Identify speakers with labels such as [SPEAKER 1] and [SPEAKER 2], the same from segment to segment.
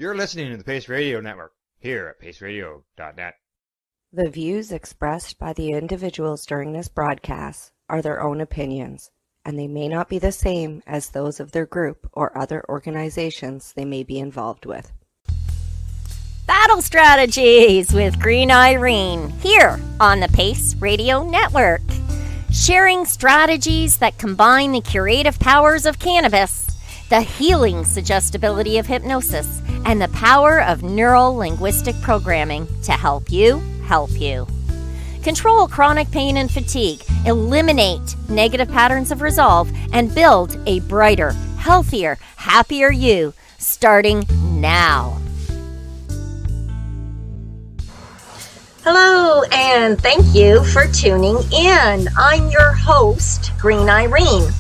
[SPEAKER 1] You're listening to the Pace Radio Network here at paceradio.net.
[SPEAKER 2] The views expressed by the individuals during this broadcast are their own opinions, and they may not be the same as those of their group or other organizations they may be involved with.
[SPEAKER 3] Battle Strategies with Green Irene here on the Pace Radio Network. Sharing strategies that combine the curative powers of cannabis, the healing suggestibility of hypnosis, and the power of neuro-linguistic programming to help you help you. Control chronic pain and fatigue, eliminate negative patterns of resolve, and build a brighter, healthier, happier you, starting now. Hello, and thank you for tuning in. I'm your host, Green Irene.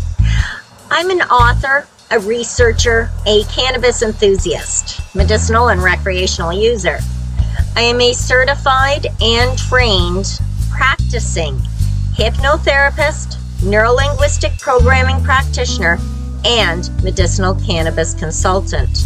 [SPEAKER 3] I'm an author, a researcher, a cannabis enthusiast, medicinal and recreational user. I am a certified and trained practicing hypnotherapist, neurolinguistic programming practitioner, and medicinal cannabis consultant.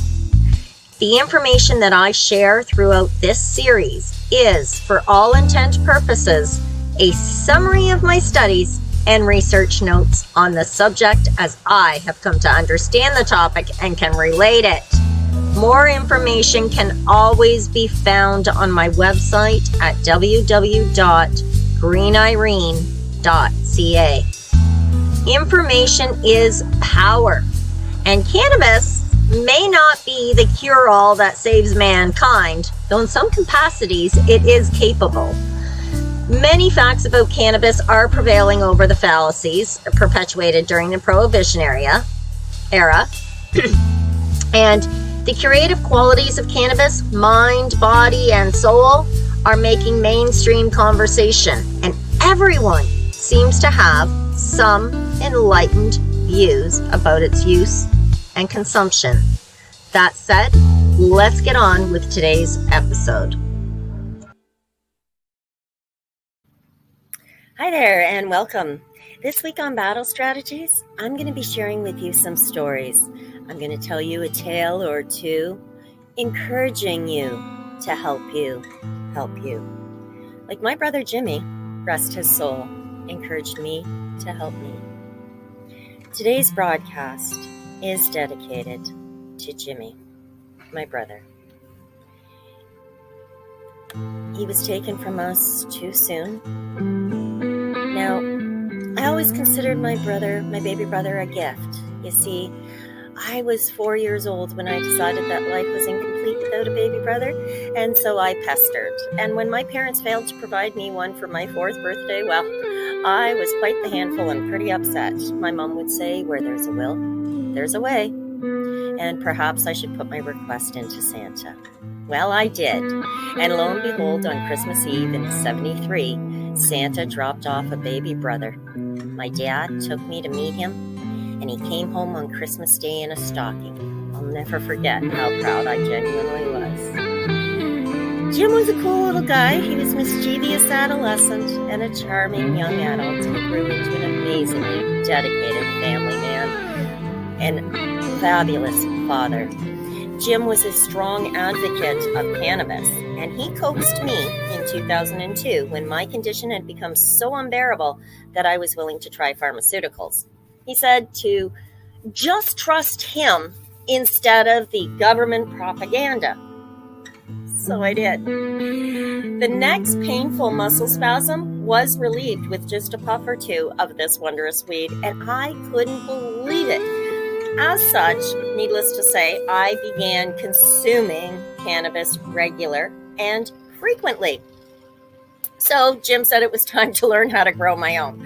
[SPEAKER 3] The information that I share throughout this series is, for all intent purposes, a summary of my studies and research notes on the subject as I have come to understand the topic and can relate it. More information can always be found on my website at www.greenirene.ca. Information is power, and cannabis may not be the cure-all that saves mankind, though in some capacities it is capable. Many facts about cannabis are prevailing over the fallacies perpetuated during the Prohibition era, and the curative qualities of cannabis, mind, body, and soul, are making mainstream conversation, and everyone seems to have some enlightened views about its use and consumption. That said, let's get on with today's episode. Hi there, and welcome. This week on Battle Strategies, I'm going to be sharing with you some stories. I'm going to tell you a tale or two, encouraging you to help you help you. Like my brother Jimmy, rest his soul, encouraged me to help me. Today's broadcast is dedicated to Jimmy, my brother. He was taken from us too soon. Now, I always considered my baby brother, a gift. You see, I was 4 years old when I decided that life was incomplete without a baby brother, and so I pestered. And when my parents failed to provide me one for my 4th birthday, well, I was quite the handful and pretty upset. My mom would say, where there's a will, there's a way. And perhaps I should put my request into Santa. Well, I did. And lo and behold, on Christmas Eve in '73, Santa dropped off a baby brother. My dad took me to meet him, and he came home on Christmas Day in a stocking. I'll never forget how proud I genuinely was. Jim was a cool little guy. He was a mischievous adolescent and a charming young adult who grew into an amazingly dedicated family man and fabulous father. Jim was a strong advocate of cannabis, and he coaxed me in 2002 when my condition had become so unbearable that I was willing to try pharmaceuticals. He said to just trust him instead of the government propaganda. So I did. The next painful muscle spasm was relieved with just a puff or two of this wondrous weed, and I couldn't believe it. As such, needless to say, I began consuming cannabis regular and frequently. So Jim said it was time to learn how to grow my own.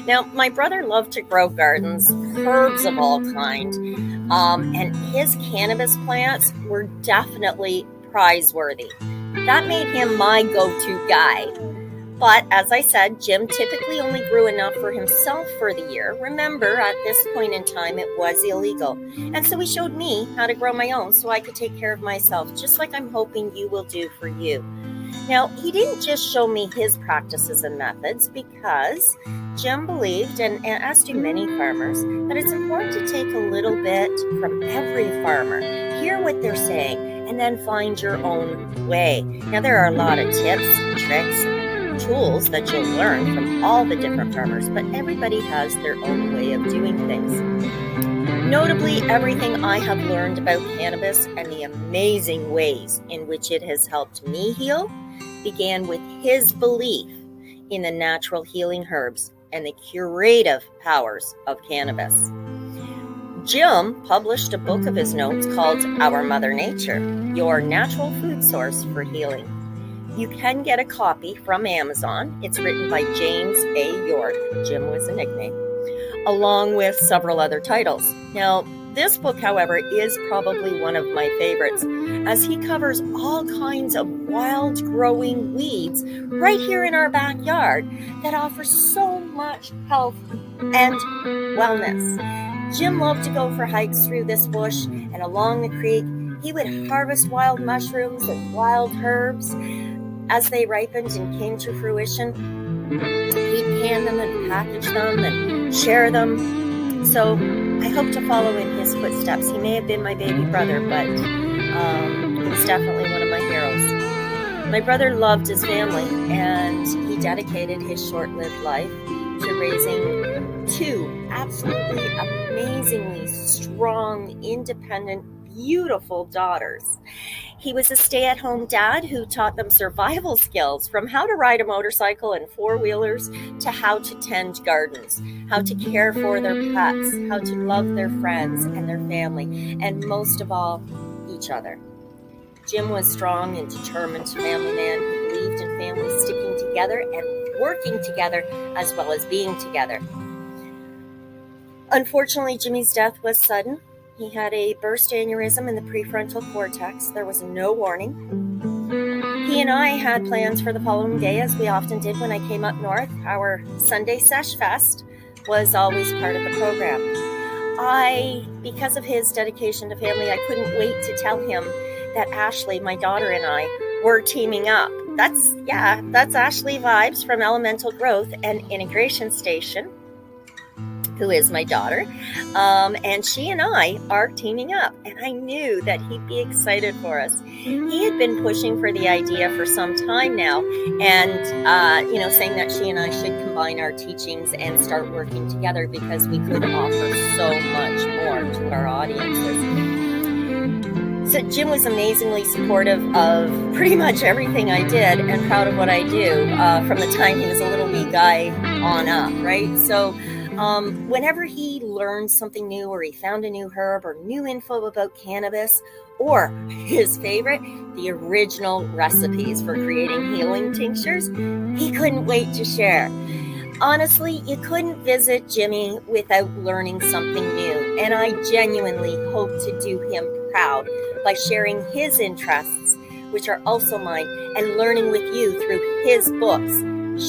[SPEAKER 3] Now, my brother loved to grow gardens, herbs of all kinds, and his cannabis plants were definitely prize-worthy. That made him my go-to guy. But as I said, Jim typically only grew enough for himself for the year. Remember, at this point in time, it was illegal. And so he showed me how to grow my own so I could take care of myself, just like I'm hoping you will do for you. Now, he didn't just show me his practices and methods, because Jim believed, and as do many farmers, that it's important to take a little bit from every farmer, hear what they're saying, and then find your own way. Now, there are a lot of tips, tricks, and tools that you'll learn from all the different farmers, but everybody has their own way of doing things. Notably, everything I have learned about cannabis and the amazing ways in which it has helped me heal began with his belief in the natural healing herbs and the curative powers of cannabis. Jim published a book of his notes called Our Mother Nature, Your Natural Food Source for Healing. You can get a copy from Amazon. It's written by James A. York. Jim was a nickname, along with several other titles. Now, this book, however, is probably one of my favorites, as he covers all kinds of wild growing weeds right here in our backyard that offer so much health and wellness. Jim loved to go for hikes through this bush and along the creek. He would harvest wild mushrooms and wild herbs as they ripened and came to fruition. He'd can them and package them and share them. So I hope to follow in his footsteps. He may have been my baby brother, but he was definitely one of my heroes. My brother loved his family, and he dedicated his short-lived life to raising two absolutely amazingly strong, independent, beautiful daughters. He was a stay-at-home dad who taught them survival skills, from how to ride a motorcycle and four-wheelers to how to tend gardens, how to care for their pets, how to love their friends and their family, and most of all, each other. Jim was strong and determined family man who believed in families sticking together and working together as well as being together. Unfortunately, Jimmy's death was sudden. He had a burst aneurysm in the prefrontal cortex. There was no warning. He and I had plans for the following day, as we often did when I came up north. Our Sunday Sesh Fest was always part of the program. Because of his dedication to family, I couldn't wait to tell him that Ashley, my daughter, and I were teaming up. That's Ashley Vibes from Elemental Growth and Integration Station, who is my daughter, and she and I are teaming up, and I knew that he'd be excited for us. He had been pushing for the idea for some time now, and saying that she and I should combine our teachings and start working together because we could offer so much more to our audiences. So Jim was amazingly supportive of pretty much everything I did and proud of what I do from the time he was a little wee guy on up, right? So whenever he learned something new, or he found a new herb or new info about cannabis, or his favorite, the original recipes for creating healing tinctures, he couldn't wait to share. Honestly, you couldn't visit Jimmy without learning something new, and I genuinely hope to do him proud by sharing his interests, which are also mine, and learning with you through his books,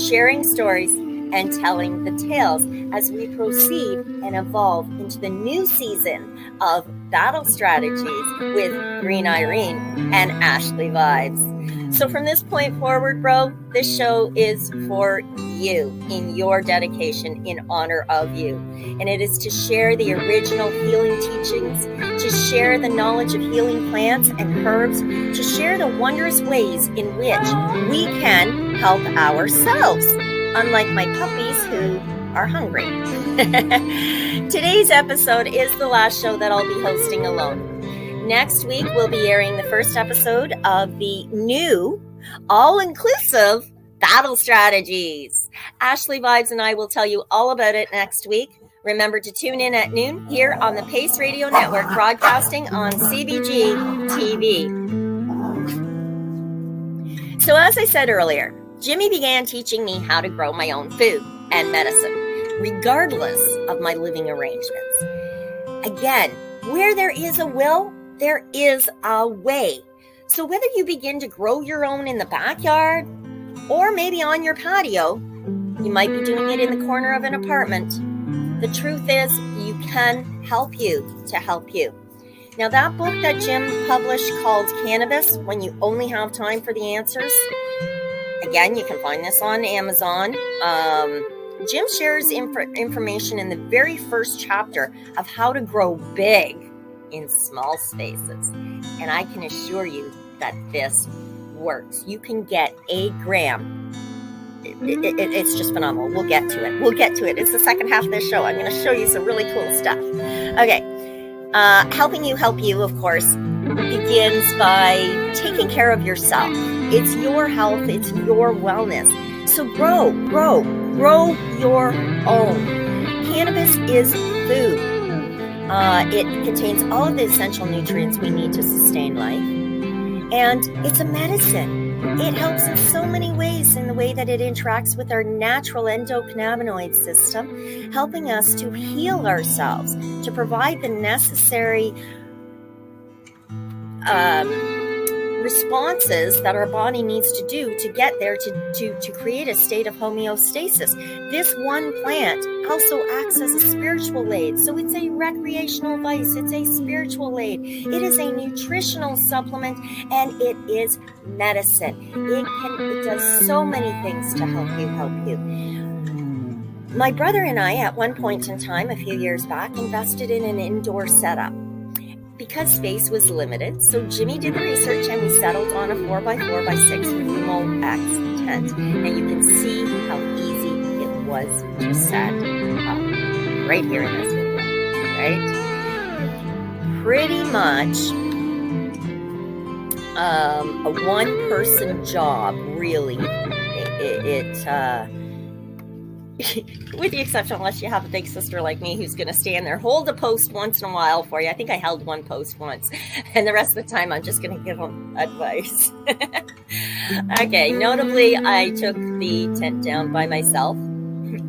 [SPEAKER 3] sharing stories and telling the tales as we proceed and evolve into the new season of Battle Strategies with Green Irene and Ashley Vibes. So from this point forward, bro, this show is for you, in your dedication, in honor of you. And it is to share the original healing teachings, to share the knowledge of healing plants and herbs, to share the wondrous ways in which we can help ourselves, unlike my puppies who are hungry. Today's episode is the last show that I'll be hosting alone. Next week, we'll be airing the first episode of the new, all-inclusive Battle Strategies. Ashley Vibes and I will tell you all about it next week. Remember to tune in at noon here on the Pace Radio Network, broadcasting on CBG TV. So as I said earlier, Jimmy began teaching me how to grow my own food and medicine, regardless of my living arrangements. Again, where there is a will, there is a way. So whether you begin to grow your own in the backyard or maybe on your patio, you might be doing it in the corner of an apartment. The truth is, you can help you to help you. Now, that book that Jim published called Cannabis, When You Only Have Time for the Answers, again, you can find this on Amazon. Jim shares information in the very first chapter of how to grow big in small spaces. And I can assure you that this works. You can get a gram. It's just phenomenal. We'll get to it. It's the second half of this show. I'm going to show you some really cool stuff. Okay. Helping you help you, of course, begins by taking care of yourself. It's your health. It's your wellness. So grow your own. Cannabis is food. It contains all of the essential nutrients we need to sustain life. And it's a medicine. It helps in so many ways in the way that it interacts with our natural endocannabinoid system, helping us to heal ourselves, to provide the necessary responses that our body needs to do to get there to create a state of homeostasis. This one plant also acts as a spiritual aid. So it's a recreational vice. It's a spiritual aid. It is a nutritional supplement, and it is medicine. It does so many things to help you. My brother and I, at one point in time, a few years back, invested in an indoor setup. Because space was limited, so Jimmy did the research and we settled on a 4x4x6 Remo X tent. And you can see how easy it was to set up right here in this video, right? Pretty much a one-person job, really. With the exception, unless you have a big sister like me who's going to stand there, hold a post once in a while for you. I think I held one post once, and the rest of the time I'm just going to give them advice. Okay, notably, I took the tent down by myself,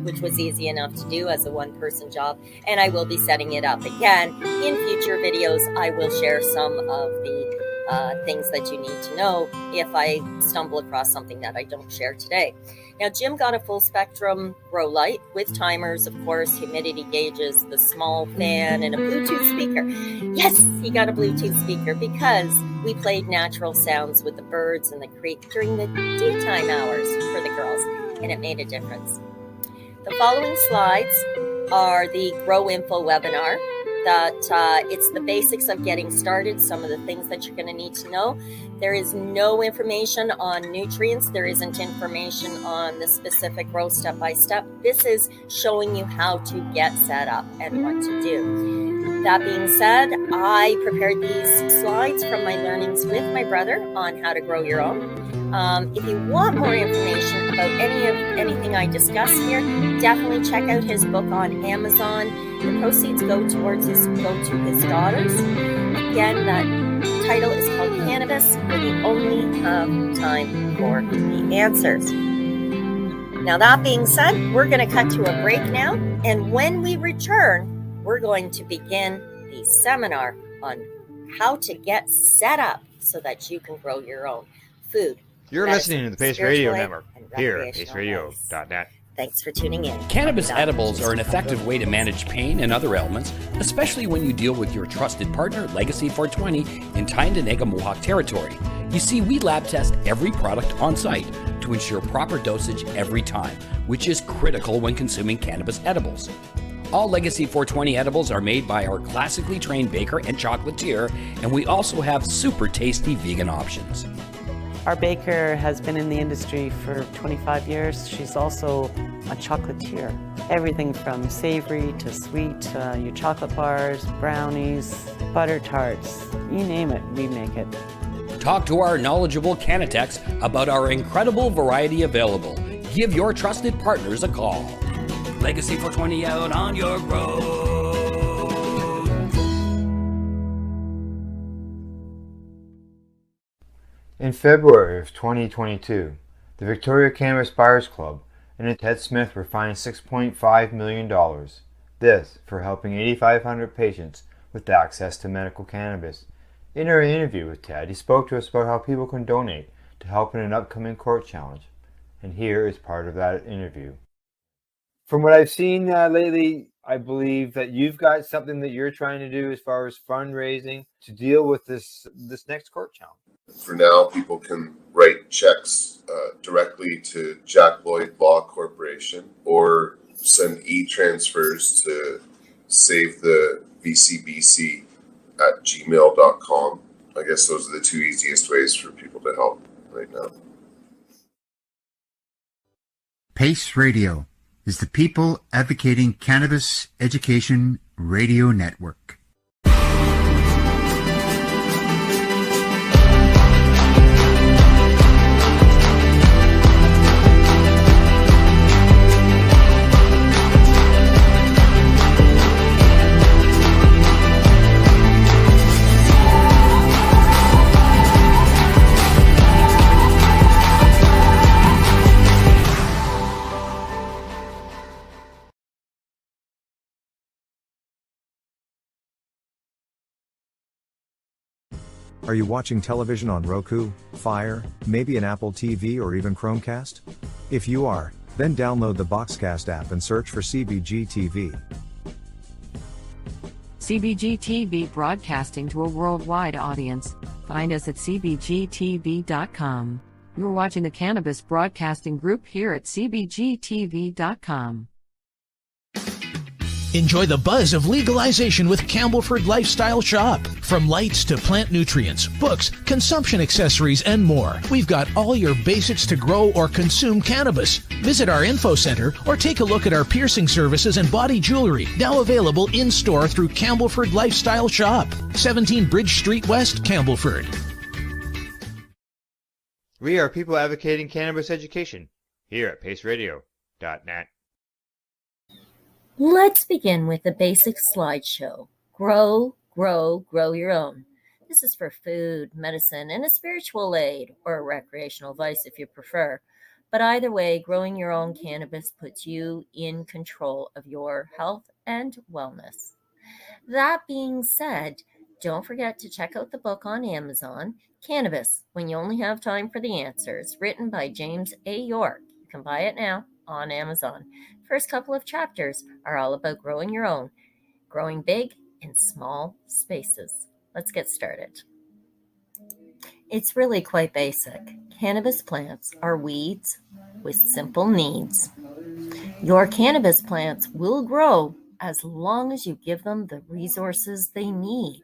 [SPEAKER 3] which was easy enough to do as a one-person job, and I will be setting it up again. In future videos, I will share some of the things that you need to know if I stumble across something that I don't share today. Now, Jim got a full spectrum grow light with timers, of course, humidity gauges, the small fan, and a Bluetooth speaker. Yes, he got a Bluetooth speaker because we played natural sounds with the birds and the creek during the daytime hours for the girls, and it made a difference. The following slides are the Grow Info webinar. That it's the basics of getting started, some of the things that you're going to need to know. There is no information on nutrients. There isn't information on the specific grow step-by-step. This is showing you how to get set up and what to do. That being said, I prepared these slides from my learnings with my brother on how to grow your own. If you want more information about anything I discuss here, definitely check out his book on Amazon. The proceeds go to his daughters. Again, that title is called Cannabis, where we only have time for the answers. Now, that being said, we're going to cut to a break now, and when we return, we're going to begin the seminar on how to get set up so that you can grow your own food.
[SPEAKER 1] You're listening to the Pace Radio Network here at paceradio.net.
[SPEAKER 3] Thanks for tuning in.
[SPEAKER 4] Cannabis edibles are an effective way to manage pain and other ailments, especially when you deal with your trusted partner, Legacy 420, in Tyendinaga Mohawk territory. You see, we lab test every product on site to ensure proper dosage every time, which is critical when consuming cannabis edibles. All Legacy 420 edibles are made by our classically trained baker and chocolatier, and we also have super tasty vegan options.
[SPEAKER 5] Our baker has been in the industry for 25 years. She's also a chocolatier. Everything from savory to sweet, your chocolate bars, brownies, butter tarts, you name it, we make it.
[SPEAKER 4] Talk to our knowledgeable Cannatex about our incredible variety available. Give your trusted partners a call. Legacy 420 out on your road.
[SPEAKER 1] In February of 2022, the Victoria Cannabis Buyers Club and Ted Smith were fined $6.5 million. This for helping 8,500 patients with access to medical cannabis. In our interview with Ted, he spoke to us about how people can donate to help in an upcoming court challenge. And here is part of that interview. From what I've seen lately, I believe that you've got something that you're trying to do as far as fundraising to deal with this next court challenge.
[SPEAKER 6] For now, people can write checks directly to Jack Lloyd Law Corporation or send e-transfers to SaveTheVCBC@gmail.com. I guess those are the two easiest ways for people to help right now.
[SPEAKER 7] PACE Radio is the People Advocating Cannabis Education Radio Network.
[SPEAKER 8] Are you watching television on Roku, Fire, maybe an Apple TV or even Chromecast? If you are, then download the Boxcast app and search for CBG TV.
[SPEAKER 9] CBG TV broadcasting to a worldwide audience. Find us at cbgtv.com. You're watching the Cannabis Broadcasting Group here at cbgtv.com.
[SPEAKER 10] Enjoy the buzz of legalization with Campbellford Lifestyle Shop. From lights to plant nutrients, books, consumption accessories, and more, we've got all your basics to grow or consume cannabis. Visit our info center or take a look at our piercing services and body jewelry, now available in-store through Campbellford Lifestyle Shop, 17 Bridge Street West, Campbellford.
[SPEAKER 1] We are people advocating cannabis education here at paceradio.net.
[SPEAKER 3] Let's begin with the basic slideshow. Grow, grow, grow your own. This is for food, medicine, and a spiritual aid, or a recreational vice if you prefer. But either way, growing your own cannabis puts you in control of your health and wellness. That being said, don't forget to check out the book on Amazon, Cannabis, When You Only Have Time for the Answers, written by James A. York. You can buy it now on Amazon. First couple of chapters are all about growing your own, growing big in small spaces. Let's get started. It's really quite basic. Cannabis plants are weeds with simple needs. Your cannabis plants will grow as long as you give them the resources they need.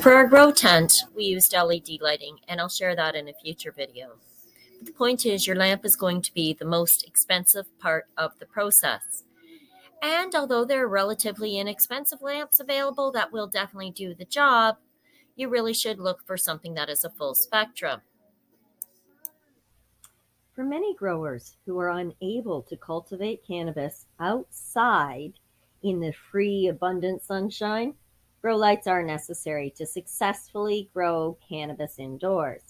[SPEAKER 3] For our grow tent, we used LED lighting, and I'll share that in a future video. The point is, your lamp is going to be the most expensive part of the process. And although there are relatively inexpensive lamps available that will definitely do the job, you really should look for something that is a full spectrum.
[SPEAKER 11] For many growers who are unable to cultivate cannabis outside in the free, abundant sunshine, grow lights are necessary to successfully grow cannabis indoors.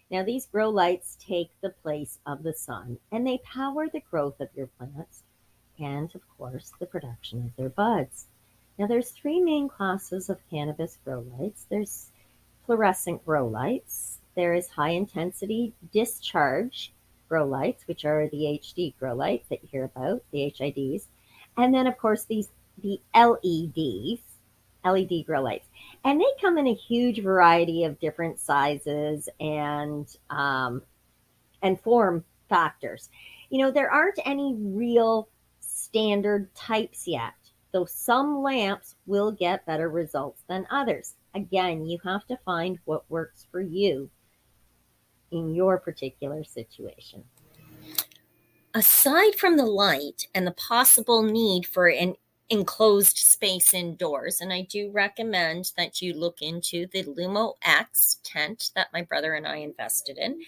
[SPEAKER 11] Now, these grow lights take the place of the sun, and they power the growth of your plants and, of course, the production of their buds. Now, there's three main classes of cannabis grow lights. There's fluorescent grow lights. There is high-intensity discharge grow lights, which are the HD grow lights that you hear about, the HIDs. And then, of course, the LEDs, LED grow lights. And they come in a huge variety of different sizes and form factors. You know, there aren't any real standard types yet, though some lamps will get better results than others. Again, you have to find what works for you in your particular situation.
[SPEAKER 3] Aside from the light and the possible need for an enclosed space indoors, and I do recommend that you look into the Lumo X tent that my brother and I invested in.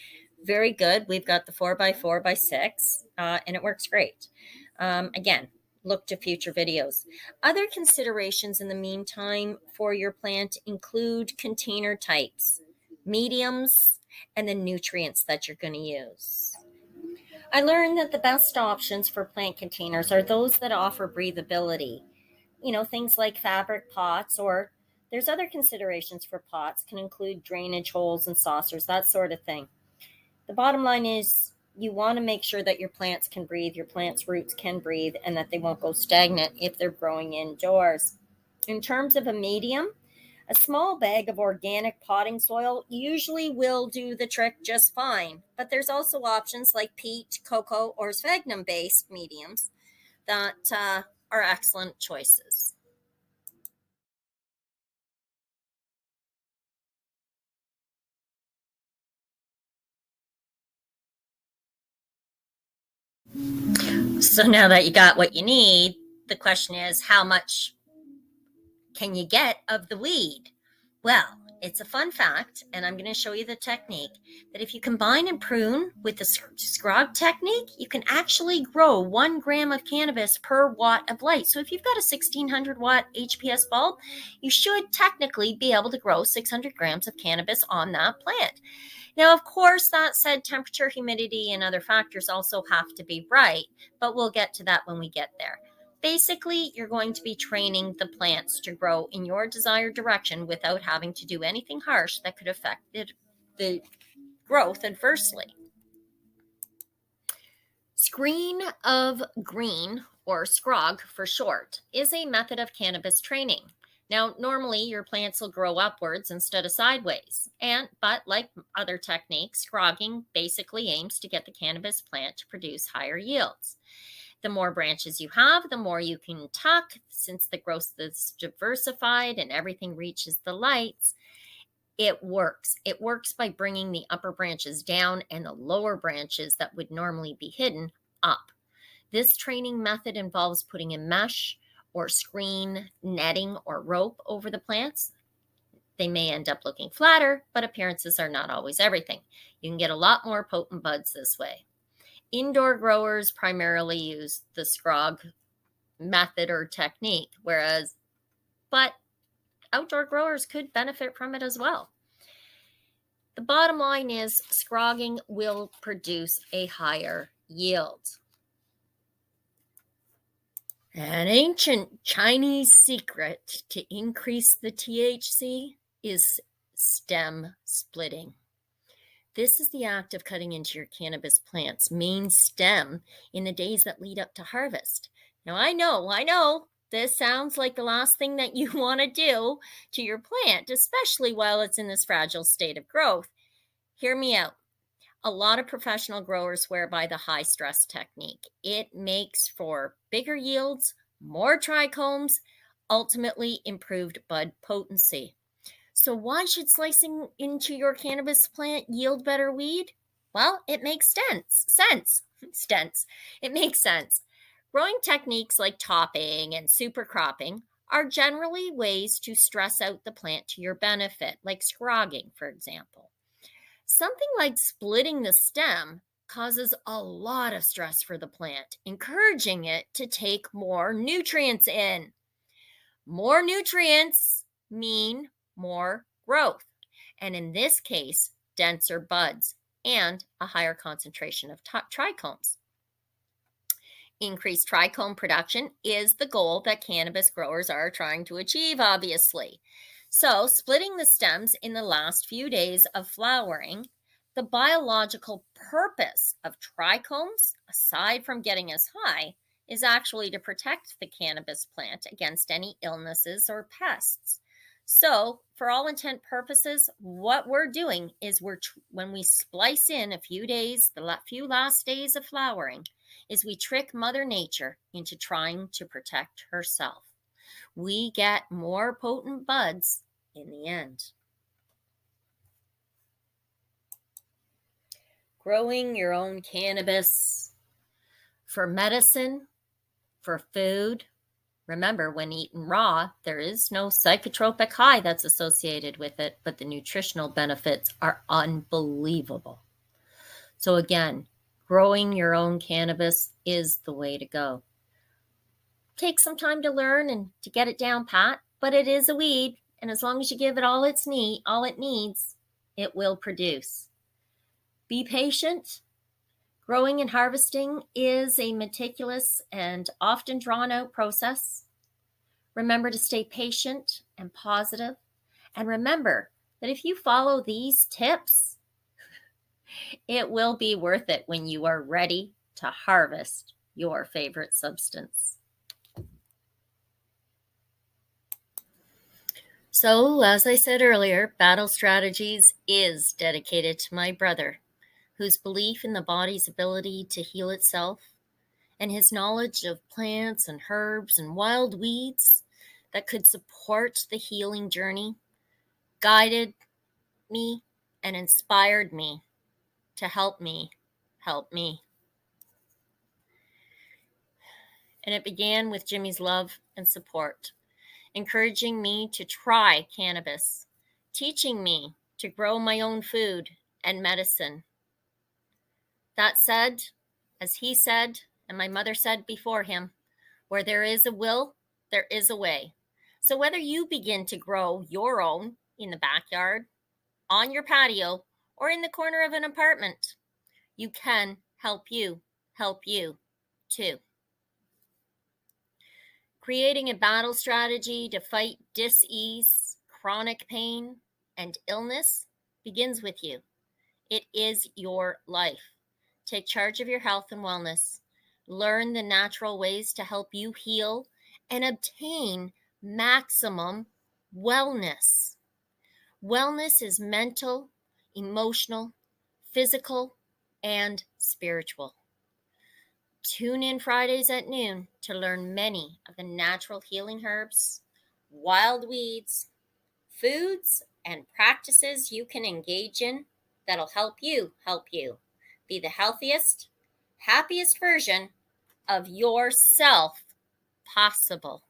[SPEAKER 3] Very good. We've got the 4x4x6 and it works great. Again, look to future videos. Other considerations in the meantime for your plant include container types, mediums, and the nutrients that you're going to use. I learned that the best options for plant containers are those that offer breathability. You know, things like fabric pots, or there's other considerations for pots, can include drainage holes and saucers, that sort of thing. The bottom line is you want to make sure that your plants can breathe, your plants' roots can breathe, and that they won't go stagnant if they're growing indoors. In terms of a medium, a small bag of organic potting soil usually will do the trick just fine, but there's also options like peat, cocoa, or sphagnum-based mediums that are excellent choices. So now that you got what you need, the question is, how much can you get of the weed? Well, it's a fun fact, and I'm going to show you the technique, that if you combine and prune with the scrog technique, you can actually grow 1 gram of cannabis per watt of light. So if you've got a 1600 watt HPS bulb, you should technically be able to grow 600 grams of cannabis on that plant. Now, of course, that said, temperature, humidity, and other factors also have to be right, but we'll get to that when we get there. Basically, you're going to be training the plants to grow in your desired direction without having to do anything harsh that could affect the growth adversely. Screen of green, or scrog for short, is a method of cannabis training. Now, normally your plants will grow upwards instead of sideways, but like other techniques, scrogging basically aims to get the cannabis plant to produce higher yields. The more branches you have, the more you can tuck. Since the growth is diversified and everything reaches the lights, it works. It works by bringing the upper branches down and the lower branches that would normally be hidden up. This training method involves putting a mesh or screen, netting, or rope over the plants. They may end up looking flatter, but appearances are not always everything. You can get a lot more potent buds this way. Indoor growers primarily use the scrog method or technique, but outdoor growers could benefit from it as well. The bottom line is scrogging will produce a higher yield. An ancient Chinese secret to increase the THC is stem splitting. This is the act of cutting into your cannabis plant's main stem in the days that lead up to harvest. Now, I know, this sounds like the last thing that you want to do to your plant, especially while it's in this fragile state of growth. Hear me out. A lot of professional growers swear by the high stress technique. It makes for bigger yields, more trichomes, ultimately improved bud potency. So why should slicing into your cannabis plant yield better weed? Well, it makes sense. It makes sense. Growing techniques like topping and super cropping are generally ways to stress out the plant to your benefit, like scrogging, for example. Something like splitting the stem causes a lot of stress for the plant, encouraging it to take more nutrients in. More nutrients mean more growth, and in this case, denser buds and a higher concentration of trichomes. Increased trichome production is the goal that cannabis growers are trying to achieve, obviously. So, splitting the stems in the last few days of flowering, the biological purpose of trichomes, aside from getting us high, is actually to protect the cannabis plant against any illnesses or pests. So, for all intent purposes, what we're doing is when we splice in a few days, the few last days of flowering, is we trick Mother Nature into trying to protect herself. We get more potent buds in the end. Growing your own cannabis for medicine, for food. Remember, when eaten raw, there is no psychotropic high that's associated with it, but the nutritional benefits are unbelievable. So again, growing your own cannabis is the way to go. Take some time to learn and to get it down pat, but it is a weed, and as long as you give it all it needs, it will produce. Be patient. Growing and harvesting is a meticulous and often drawn-out process. Remember to stay patient and positive, and remember that if you follow these tips, it will be worth it when you are ready to harvest your favorite substance. So, as I said earlier, Battle Strategies is dedicated to my brother, whose belief in the body's ability to heal itself and his knowledge of plants and herbs and wild weeds that could support the healing journey guided me and inspired me to help me help me. and it began with Jimmy's love and support, encouraging me to try cannabis, teaching me to grow my own food and medicine. That said, as he said, and my mother said before him, where there is a will, there is a way. So whether you begin to grow your own in the backyard, on your patio, or in the corner of an apartment, you can help you too. Creating a battle strategy to fight dis-ease, chronic pain, and illness begins with you. It is your life. Take charge of your health and wellness. Learn the natural ways to help you heal and obtain maximum wellness. Wellness is mental, emotional, physical, and spiritual. Tune in Fridays at noon to learn many of the natural healing herbs, wild weeds, foods, and practices you can engage in that'll help you be the healthiest, happiest version of yourself possible.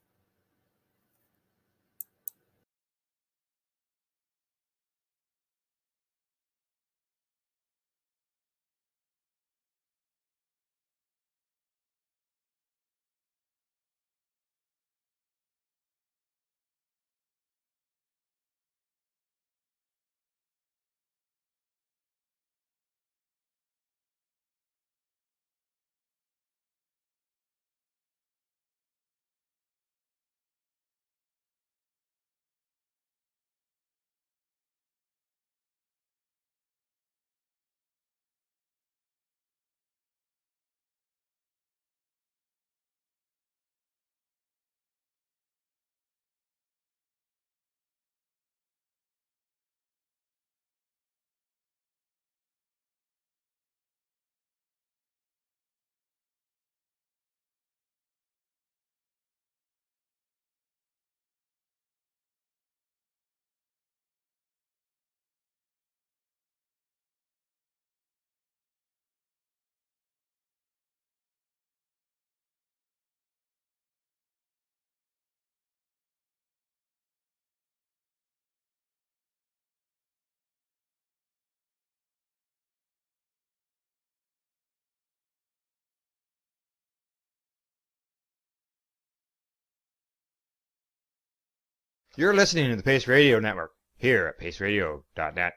[SPEAKER 1] You're listening to the Pace Radio Network here at paceradio.net.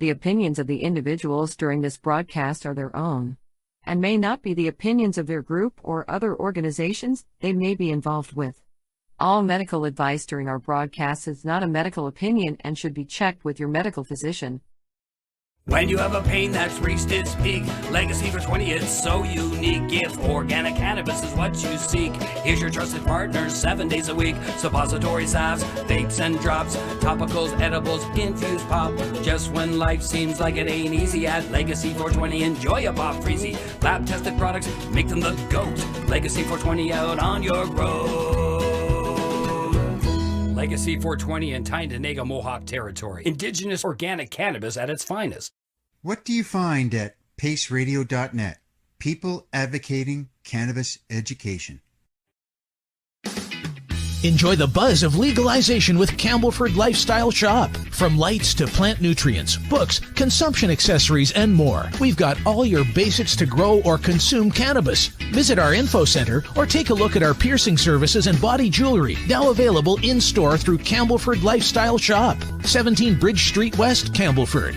[SPEAKER 9] The opinions of the individuals during this broadcast are their own, and may not be the opinions of their group or other organizations they may be involved with. All medical advice during our broadcast is not a medical opinion and should be checked with your medical physician.
[SPEAKER 4] When you have a pain that's reached its peak, Legacy for 20, it's so unique. If organic cannabis is what you seek, here's your trusted partner 7 days a week. Suppository salves, vapes and drops, topicals, edibles, infused pop. Just when life seems like it ain't easy, at Legacy 420, enjoy a pop freezy. Lab tested products, make them the GOAT. Legacy 420 out on your road. Legacy 420 in Tyendinaga Mohawk territory. Indigenous organic cannabis at its finest.
[SPEAKER 7] What do you find at paceradio.net? People advocating cannabis education.
[SPEAKER 10] Enjoy the buzz of legalization with Campbellford Lifestyle Shop. From lights to plant nutrients, books, consumption accessories, and more, we've got all your basics to grow or consume cannabis. Visit our info center or take a look at our piercing services and body jewelry, now available in-store through Campbellford Lifestyle Shop, 17 Bridge Street West, Campbellford.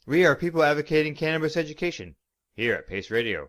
[SPEAKER 1] We are people advocating cannabis education here at Pace Radio.